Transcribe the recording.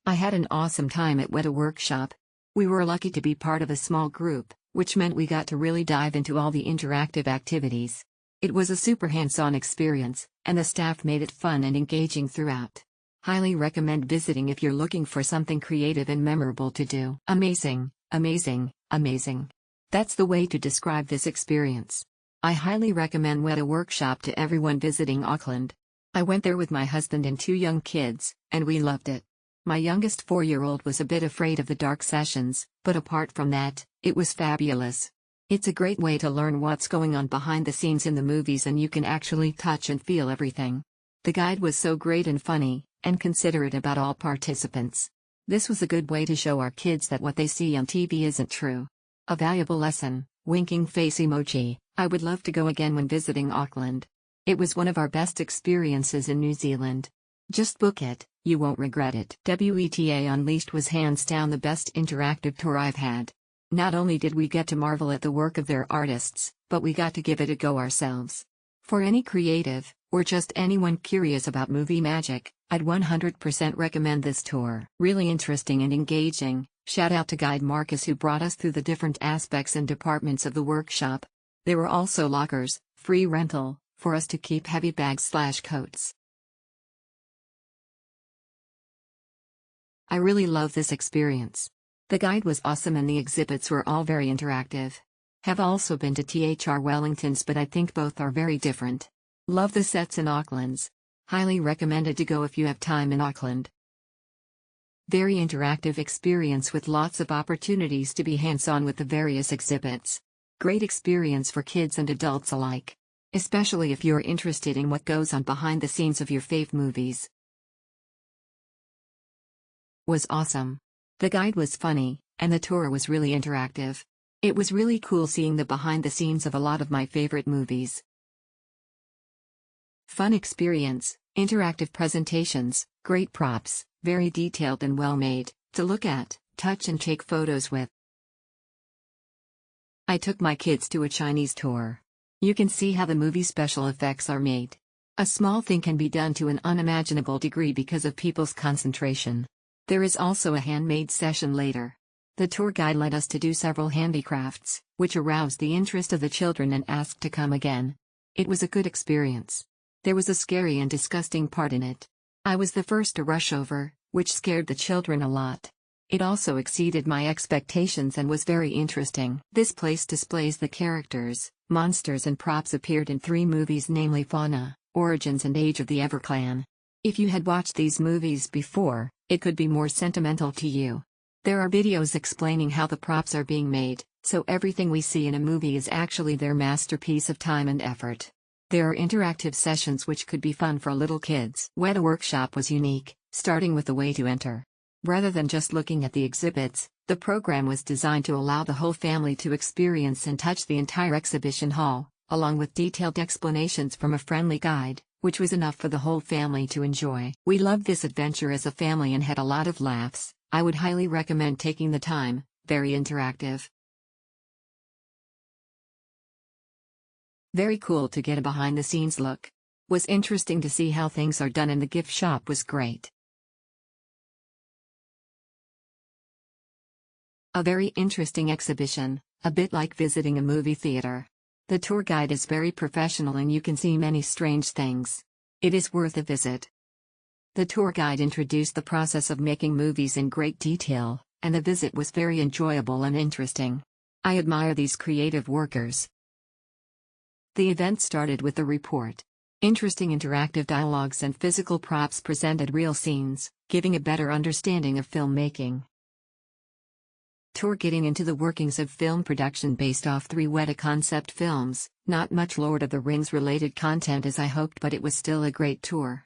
I had an awesome time at Weta Workshop. We were lucky to be part of a small group, which meant we got to really dive into all the interactive activities. It was a super hands-on experience, and the staff made it fun and engaging throughout. Highly recommend visiting if you're looking for something creative and memorable to do. Amazing, amazing, amazing. That's the way to describe this experience. I highly recommend Weta Workshop to everyone visiting Auckland. I went there with my husband and 2 young kids, and we loved it. My youngest 4-year-old was a bit afraid of the dark sessions, but apart from that, it was fabulous. It's a great way to learn what's going on behind the scenes in the movies, and you can actually touch and feel everything. The guide was so great and funny, and considerate about all participants. This was a good way to show our kids that what they see on TV isn't true. A valuable lesson, winking face emoji. I would love to go again when visiting Auckland. It was one of our best experiences in New Zealand. Just book it, you won't regret it. Wētā Unleashed was hands down the best interactive tour I've had. Not only did we get to marvel at the work of their artists, but we got to give it a go ourselves. For any creative, or just anyone curious about movie magic, I'd 100% recommend this tour. Really interesting and engaging. Shout out to Guide Marcus who brought us through the different aspects and departments of the workshop. There were also lockers, free rental, for us to keep heavy bags/coats. I really love this experience. The guide was awesome and the exhibits were all very interactive. Have also been to THR Wellingtons, but I think both are very different. Love the sets in Auckland's. Highly recommended to go if you have time in Auckland. Very interactive experience with lots of opportunities to be hands-on with the various exhibits. Great experience for kids and adults alike. Especially if you're interested in what goes on behind the scenes of your fave movies. Was awesome. The guide was funny, and the tour was really interactive. It was really cool seeing the behind the scenes of a lot of my favorite movies. Fun experience, interactive presentations, great props, very detailed and well made, to look at, touch and take photos with. I took my kids to a Chinese tour. You can see how the movie special effects are made. A small thing can be done to an unimaginable degree because of people's concentration. There is also a handmade session later. The tour guide led us to do several handicrafts, which aroused the interest of the children and asked to come again. It was a good experience. There was a scary and disgusting part in it. I was the first to rush over, which scared the children a lot. It also exceeded my expectations and was very interesting. This place displays the characters, monsters and props appeared in 3 movies, namely Fauna, Origins and Age of the Everclan. If you had watched these movies before, it could be more sentimental to you. There are videos explaining how the props are being made, so everything we see in a movie is actually their masterpiece of time and effort. There are interactive sessions which could be fun for little kids. Weta Workshop was unique, starting with the way to enter. Rather than just looking at the exhibits, the program was designed to allow the whole family to experience and touch the entire exhibition hall, along with detailed explanations from a friendly guide, which was enough for the whole family to enjoy. We loved this adventure as a family and had a lot of laughs. I would highly recommend taking the time, very interactive. Very cool to get a behind-the-scenes look. Was interesting to see how things are done, and the gift shop was great. A very interesting exhibition, a bit like visiting a movie theater. The tour guide is very professional and you can see many strange things. It is worth a visit. The tour guide introduced the process of making movies in great detail, and the visit was very enjoyable and interesting. I admire these creative workers. The event started with the report. Interesting interactive dialogues and physical props presented real scenes, giving a better understanding of filmmaking. Tour getting into the workings of film production based off 3 Weta concept films. Not much Lord of the Rings related content as I hoped, but it was still a great tour.